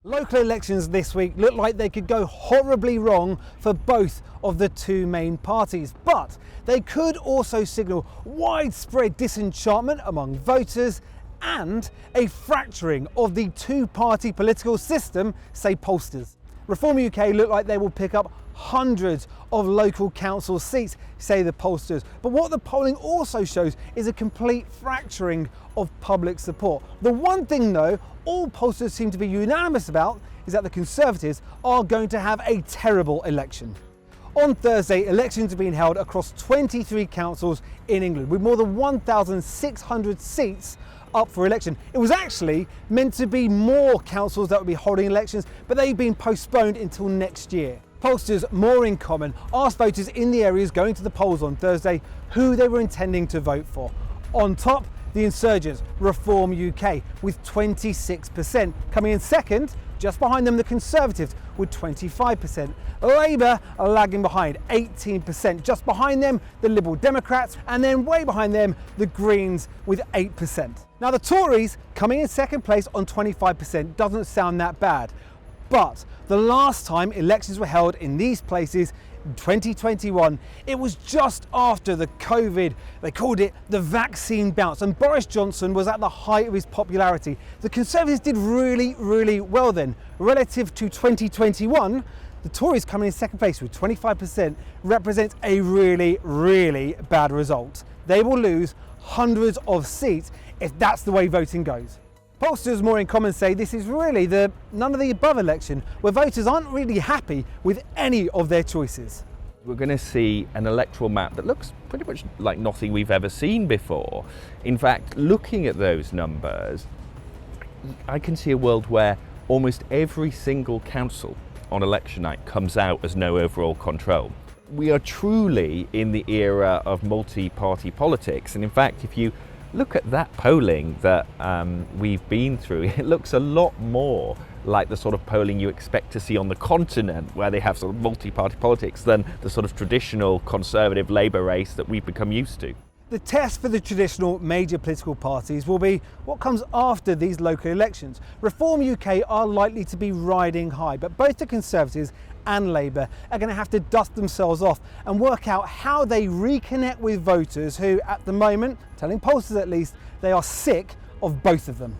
Local elections this week look like they could go horribly wrong for both of the two main parties, but they could also signal widespread disenchantment among voters and a fracturing of the two-party political system, say pollsters. Reform UK look like they will pick up hundreds of local council seats, say the pollsters. But what the polling also shows is a complete fracturing of public support. The one thing though, all pollsters seem to be unanimous about is that the Conservatives are going to have a terrible election. On Thursday, elections are being held across 23 councils in England, with more than 1,600 seats up for election. It was actually meant to be more councils that would be holding elections, but they've been postponed until next year. Pollsters More in Common asked voters in the areas going to the polls on Thursday who they were intending to vote for. On top, the insurgents, Reform UK, with 26%. Coming in second, just behind them, the Conservatives with 25%. Labour are lagging behind, 18%. Just behind them, the Liberal Democrats, and then way behind them, the Greens with 8%. Now the Tories coming in second place on 25% doesn't sound that bad. But the last time elections were held in these places, in 2021, it was just after the COVID, they called it the vaccine bounce, and Boris Johnson was at the height of his popularity. The Conservatives did really well then. Relative to 2021, the Tories coming in second place with 25% represents a really bad result. They will lose hundreds of seats if that's the way voting goes. Pollsters More in Common say this is really the none of the above election, where voters aren't really happy with any of their choices. We're going to see an electoral map that looks pretty much like nothing we've ever seen before. In fact, looking at those numbers, I can see a world where almost every single council on election night comes out as no overall control. We are truly in the era of multi-party politics, and in fact, if you look at that polling that we've been through, it looks a lot more like the sort of polling you expect to see on the continent, where they have sort of multi-party politics, than the sort of traditional Conservative Labour race that we've become used to. The test for the traditional major political parties will be what comes after these local elections. Reform UK are likely to be riding high, but both the Conservatives and Labour are going to have to dust themselves off and work out how they reconnect with voters who, at the moment, telling pollsters at least, they are sick of both of them.